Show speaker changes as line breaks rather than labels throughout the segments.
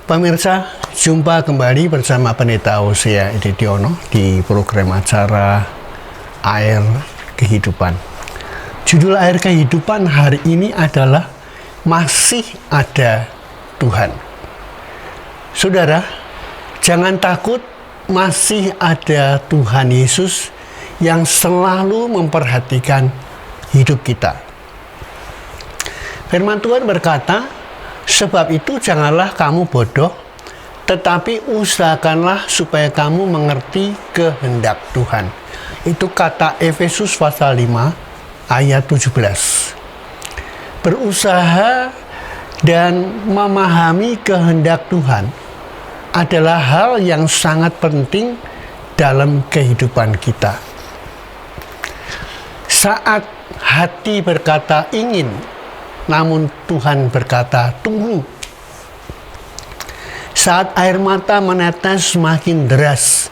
Pemirsa, jumpa kembali bersama Pendeta Hosea Edidiono di program acara Air Kehidupan. Judul Air Kehidupan hari ini adalah Masih Ada Tuhan. Saudara, jangan takut, masih ada Tuhan Yesus yang selalu memperhatikan hidup kita. Firman Tuhan berkata, sebab itu janganlah kamu bodoh, tetapi usahakanlah supaya kamu mengerti kehendak Tuhan. Itu kata Efesus pasal 5 ayat 17. Berusaha dan memahami kehendak Tuhan adalah hal yang sangat penting dalam kehidupan kita. Saat hati berkata ingin, namun Tuhan berkata tunggu. Saat air mata menetes semakin deras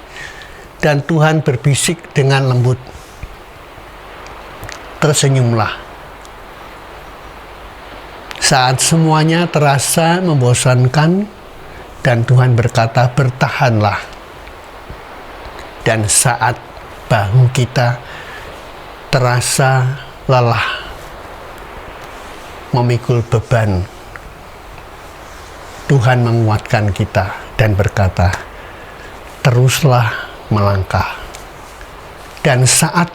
dan Tuhan berbisik dengan lembut, tersenyumlah. Saat semuanya terasa membosankan dan Tuhan berkata bertahanlah. Dan saat bahu kita terasa lelah memikul beban, Tuhan menguatkan kita dan berkata, teruslah melangkah. Dan saat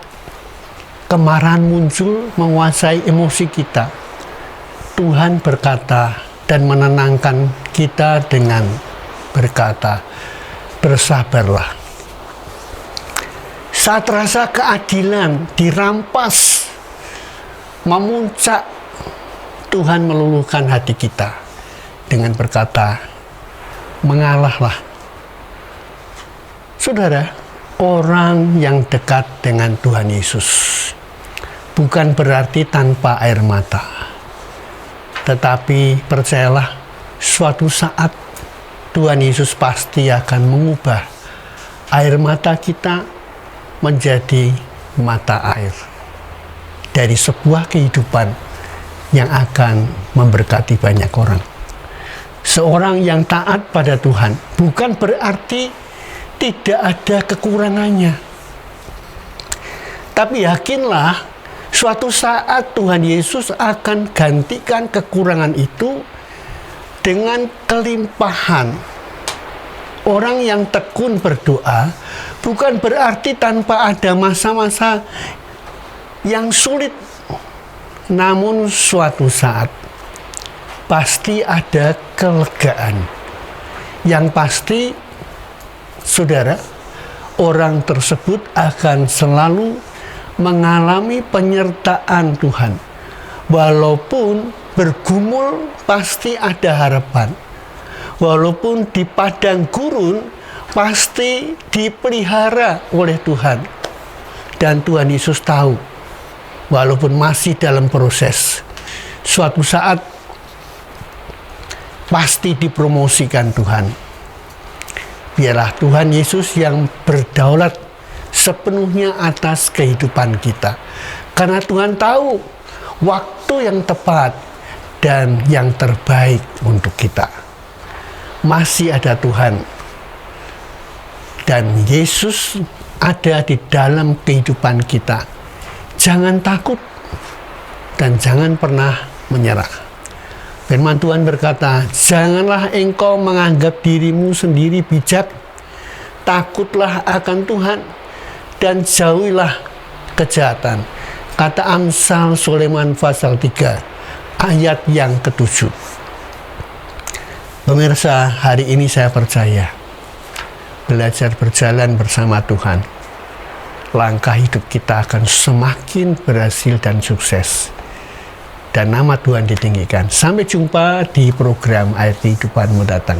kemarahan muncul menguasai emosi kita, Tuhan berkata dan menenangkan kita dengan berkata, bersabarlah. Saat rasa keadilan dirampas memuncak, Tuhan meluluhkan hati kita dengan berkata, mengalahlah. Saudara, orang yang dekat dengan Tuhan Yesus bukan berarti tanpa air mata. Tetapi percayalah, suatu saat Tuhan Yesus pasti akan mengubah air mata kita menjadi mata air dari sebuah kehidupan yang akan memberkati banyak orang. Seorang yang taat pada Tuhan bukan berarti tidak ada kekurangannya. Tapi yakinlah, suatu saat Tuhan Yesus akan gantikan kekurangan itu dengan kelimpahan. Orang yang tekun berdoa bukan berarti tanpa ada masa-masa yang sulit. Namun suatu saat pasti ada kelegaan. Yang pasti, saudara, orang tersebut akan selalu mengalami penyertaan Tuhan. Walaupun bergumul pasti ada harapan. Walaupun di padang gurun pasti dipelihara oleh Tuhan. Dan Tuhan Yesus tahu, walaupun masih dalam proses, suatu saat pasti dipromosikan Tuhan. Biarlah Tuhan Yesus yang berdaulat sepenuhnya atas kehidupan kita. Karena Tuhan tahu waktu yang tepat dan yang terbaik untuk kita. Masih ada Tuhan. Dan Yesus ada di dalam kehidupan kita. Jangan takut dan jangan pernah menyerah. Firman Tuhan berkata, janganlah engkau menganggap dirimu sendiri bijak. Takutlah akan Tuhan dan jauhilah kejahatan. Kata Amsal Sulaiman pasal 3 ayat yang ke-7. Pemirsa, hari ini saya percaya belajar berjalan bersama Tuhan, langkah hidup kita akan semakin berhasil dan sukses. Dan nama Tuhan ditinggikan. Sampai jumpa di program Air Kehidupan mendatang.